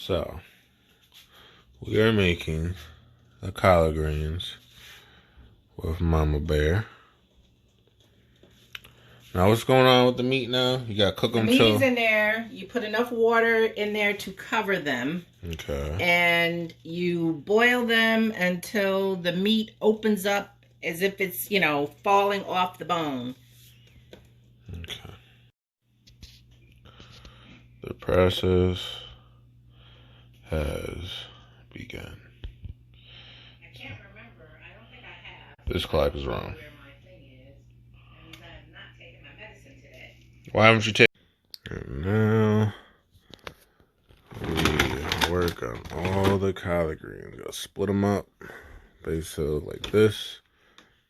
So, we are making the collard greens with Mama Bear. Now, what's going on with the meat now? You gotta cook them till... The meat is in there. You put enough water in there to cover them. Okay. And you boil them until the meat opens up as if it's, you know, falling off the bone. Okay. The process has begun. I can't remember. I don't think I have. This clock is wrong. Where my thing is. And I'm not taking my medicine today. Why haven't you taken... And now we work on all the collard greens. Gotta split them up basically like this,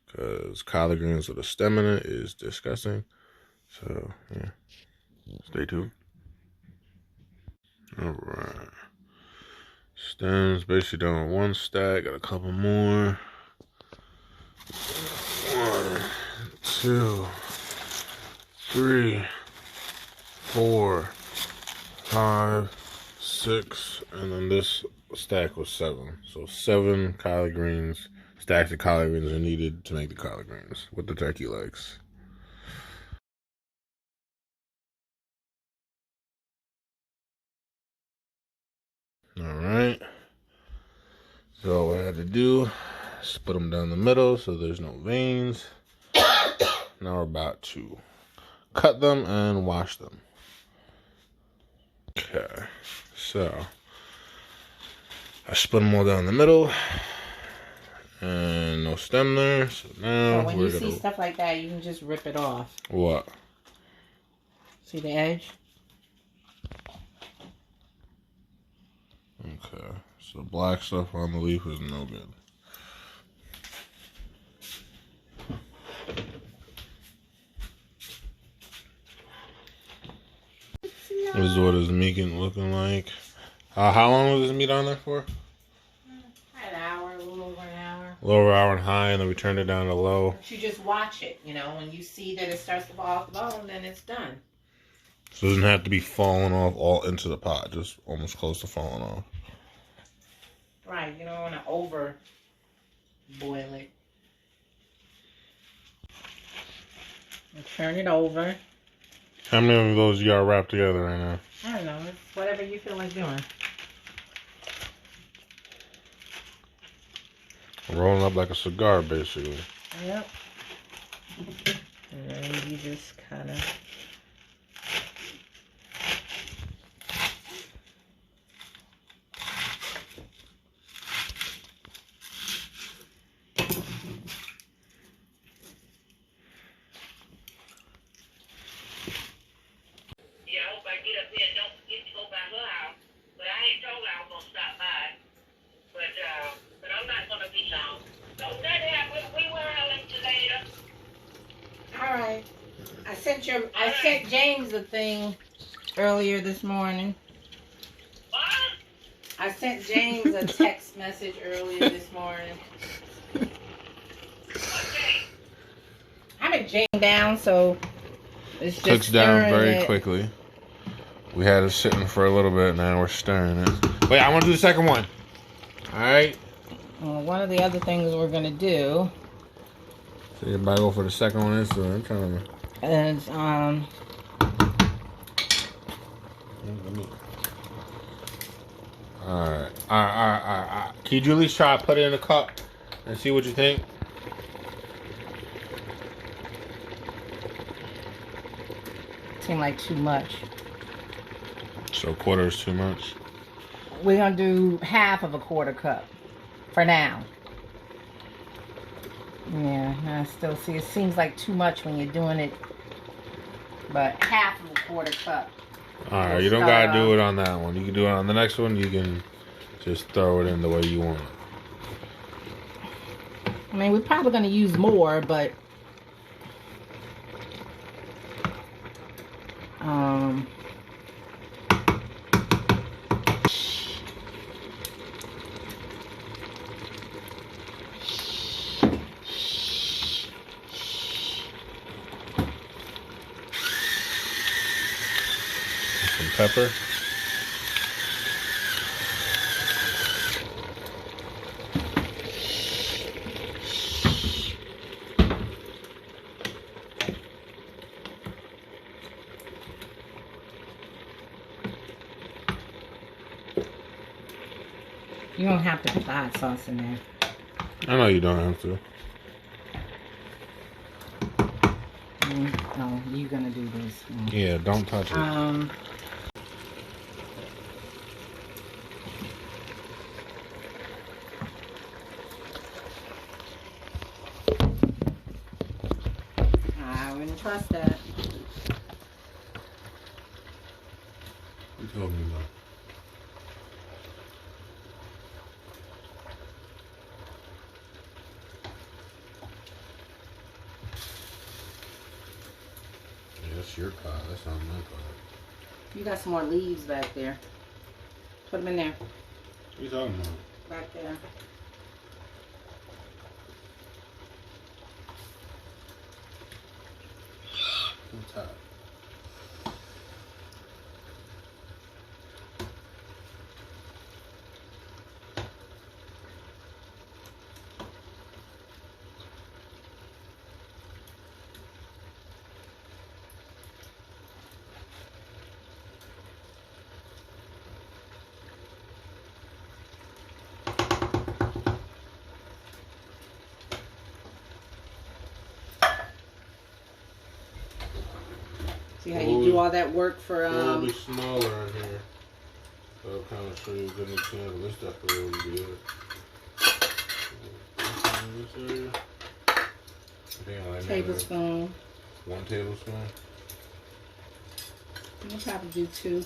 because collard greens with a stem in it is disgusting. So yeah, stay tuned. All right, stems basically done with one stack. Got a couple more. 1, 2, 3, 4, 5, 6, and then this stack was 7. So 7 collard greens, stacks of collard greens are needed to make the collard greens with the turkey legs. All right. So what I had to do, split them down the middle so there's no veins. Now we're about to cut them and wash them. Okay, so I split them all down the middle, and no stem there. So now So when you see stuff like that, you can just rip it off. What? See the edge? Okay, so black stuff on the leaf is no good. This is what it's looking like. How long was this meat on there for? An hour, a little over an hour. A little over an hour and high, and then we turned it down to low. You just watch it, you know. When you see that it starts to fall off the bone, then it's done. So it doesn't have to be falling off all into the pot, just almost close to falling off. Right, you don't want to over boil it. And turn it over. How many of those y'all wrapped together right now? I don't know, it's whatever you feel like doing. Rolling up like a cigar, basically. Yep. And then you just kind of... Alright. I sent James a thing earlier this morning. What? I sent James a text message earlier this morning. I haven't James down, so it's just cooks down very quickly. We had it sitting for a little bit, now we're stirring it. Wait, I want to do the second one. Alright. Well, one of the other things we're going to do... So you might go for the second one is, so I'm trying to... is, Alright. Can you at least try to put it in a cup and see what you think? Seemed like too much. So a quarter is too much? We're going to do half of a quarter cup for now. Yeah, I still see it seems like too much when you're doing it, but half of a quarter cup. Alright, you don't gotta do it on that one. You can do it on the next one. You can just throw it in the way you want it. I mean, we're probably going to use more, but some pepper. You don't have to put the hot sauce in there. I know you don't have to. No, you're gonna do this. Yeah, don't touch it. I wouldn't trust that. You told me about. Yeah, that's your pot. That's not my pot. You got some more leaves back there. Put them in there. What are you talking about? Back there. What's that? See how you do all that work for It'll be smaller in here. So I'll kind of show you a good example. This stuff will really good. This area. tablespoon. 1 tablespoon. You'll probably do 2.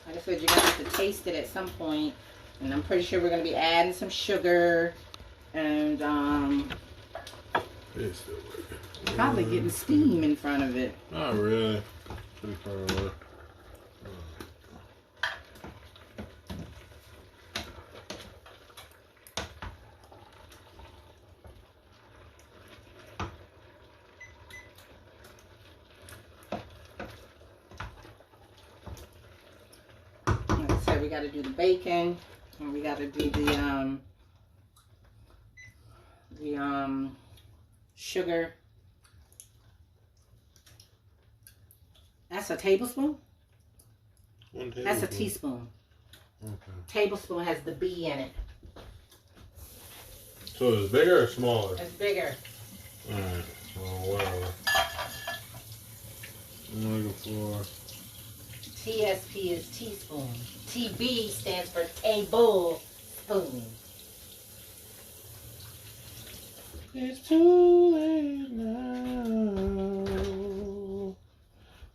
Like I said, you're gonna have to taste it at some point, and I'm pretty sure we're gonna be adding some sugar and It's still working. probably getting steam in front of it. Not really. Pretty far away. Like I said, we got to do the bacon, and we got to do the sugar. That's a tablespoon? 1 tablespoon. That's a teaspoon. Okay. Tablespoon has the B in it. So it's bigger or smaller? It's bigger. Alright. Well, whatever. I'm looking for. TSP is teaspoon. TB stands for tablespoon. It's too late now.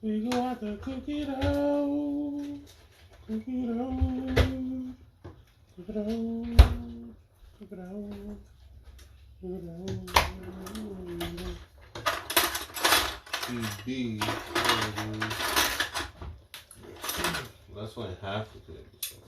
We go out to cook it out. Cook it out. Cook it out. Cook it out. Cook it out. TB. Well, that's only half the tablespoon.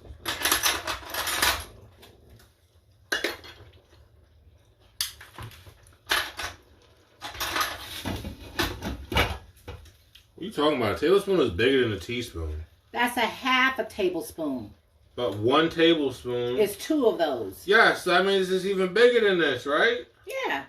What are you talking about? A tablespoon is bigger than a teaspoon. That's a half a tablespoon. But 1 tablespoon. It's 2 of those. Yes, that means it's even bigger than this, right? Yeah.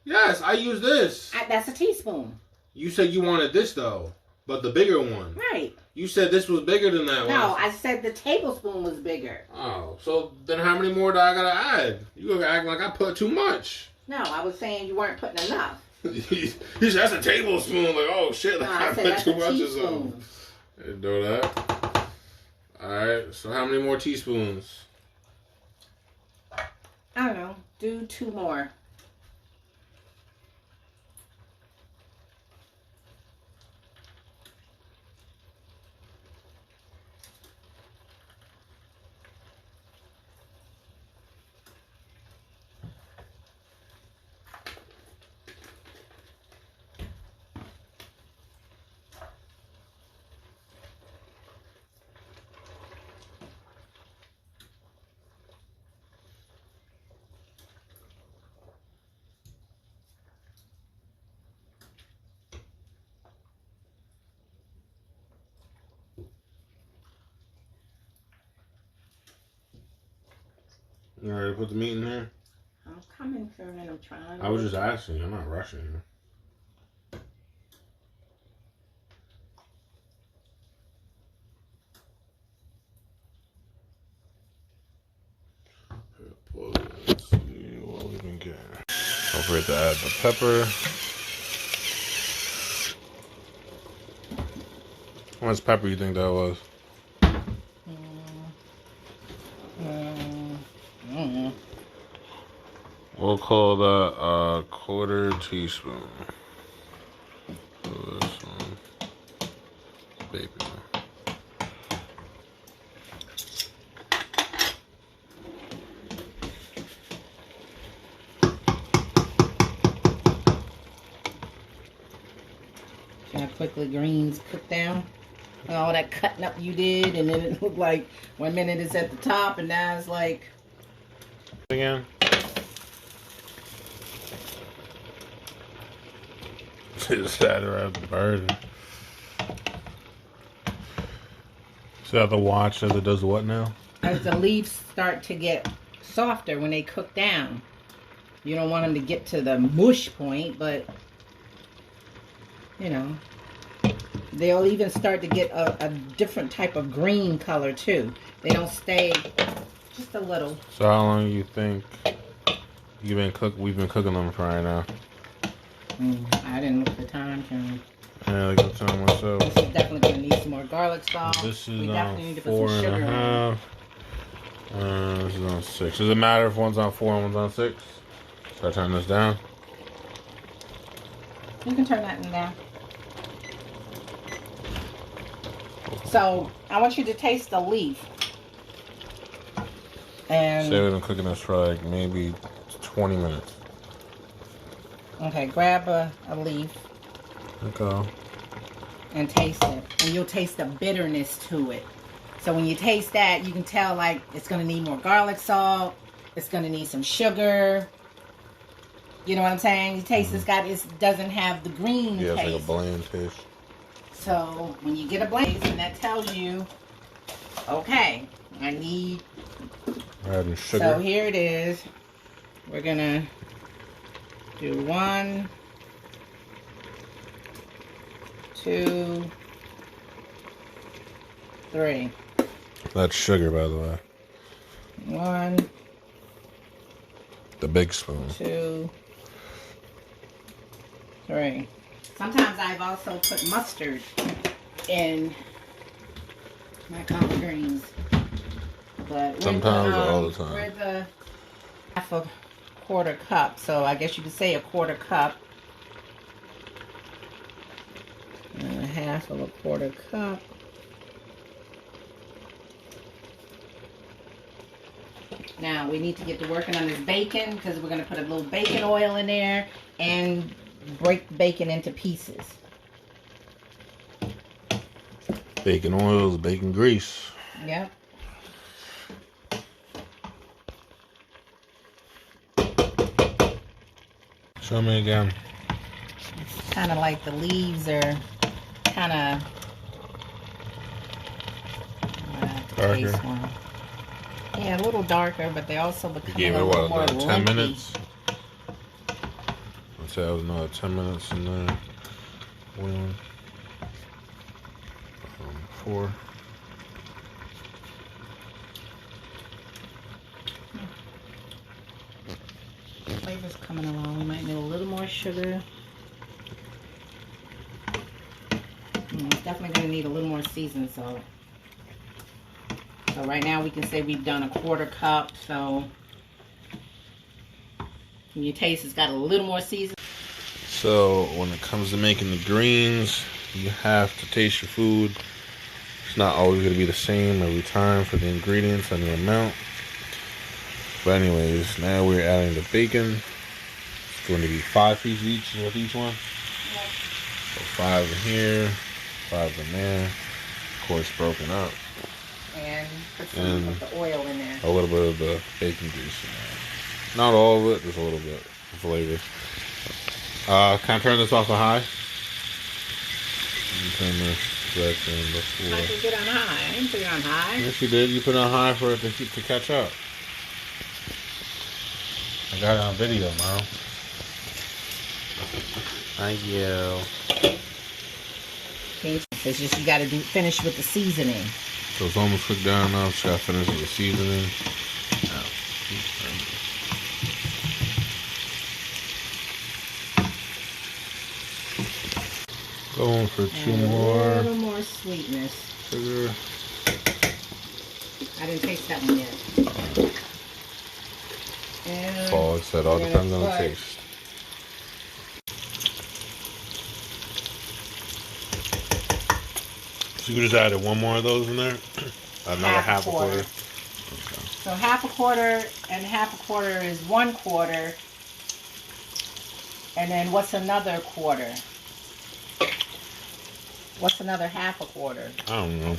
Yes, I use this. That's a teaspoon. You said you wanted this though, but the bigger one. Right. You said this was bigger than that one. No, I said the tablespoon was bigger. Oh, so then how many more do I gotta add? You gonna act like I put too much. No, I was saying you weren't putting enough. He said that's a tablespoon. Like, oh shit, No, I I said put that's too a much or teaspoon. something. I didn't know that. Alright, so how many more teaspoons? I don't know. Do 2 more. You ready to put the meat in here? I'm coming through and I'm trying. I was just asking. I'm not rushing you. Don't forget to add the pepper. How much pepper you think that was? We'll call that a 1/4 teaspoon. So this one, baby. See how quickly greens cook down? And all that cutting up you did, and then it looked like 1 minute it's at the top, and now it's like Again. Just sat around the bird. So I have to watch as it does what now? as the leaves start to get softer when they cook down. You don't want them to get to the mush point, but you know, they'll even start to get a different type of green color too. They don't stay just a little. So how long you think we've been cooking them for right now? I didn't look at the time. Yeah, I got time myself. This is definitely gonna need some more garlic salt. This is we definitely need to put 4 some sugar and a in. half. This is on 6. Does it matter if one's on 4 and one's on 6? Should I turn this down? You can turn that one down. So I want you to taste the leaf. And Say we've been cooking this for like maybe 20 minutes. okay, grab a leaf Okay. and taste it. And you'll taste the bitterness to it. So when you taste that, you can tell like it's gonna need more garlic salt. It's gonna need some sugar. You know what I'm saying? You taste it doesn't have the green Yeah, it's taste. like a bland taste. So when you get a blaze, and that tells you, okay, I need. Adding sugar. So here it is. We're gonna do 1, 2, 3. That's sugar, by the way. 1, The big spoon. 2, 3. Sometimes I've also put mustard in my collard greens. But Sometimes or all the time. We're the half a 1/4 cup, so I guess you could say a 1/4 cup. And a half of a 1/4 cup. Now we need to get to working on this bacon because we're going to put a little bacon oil in there and break the bacon into pieces. Bacon oils, bacon grease. Yep. Show me again. It's kind of like the leaves are kind of Darker. Yeah, a little darker, but they also You become gave a it little what, more about 10 lumpy. minutes? Let's say I was another 10 minutes in there. 1, 4. Flavor's coming along. We might need a little more sugar. It's definitely going to need a little more seasoned salt. So right now we can say we've done a 1/4 cup. So when you taste, it's got a little more season. So when it comes to making the greens, you have to taste your food. It's not always going to be the same every time for the ingredients and the amount. But anyways, now we're adding the bacon. It's going to be 5 pieces each with each one. So 5 in here, 5 in there. Of course, broken up. And put some of the oil in there. A little bit of the bacon grease in there. Not all of it, just a little bit of flavor. Can I turn this off to high? Let me turn this back in before. I can get on high. I didn't put it on high. Yes, you did. You put it on high for it to catch up. I got it on video, Mom. Thank you. Okay, it's just you got to finish with the seasoning. So it's almost cooked down now. Just got to finish with the seasoning. Going for 2 And more. a little more sweetness. Sugar. I didn't taste that one yet. And So like I said, all depends on the taste. So you just added 1 more of those in there? Another half a quarter. Okay. So half a quarter and half a quarter is 1/4. And then what's another quarter? What's another half a quarter? I don't know.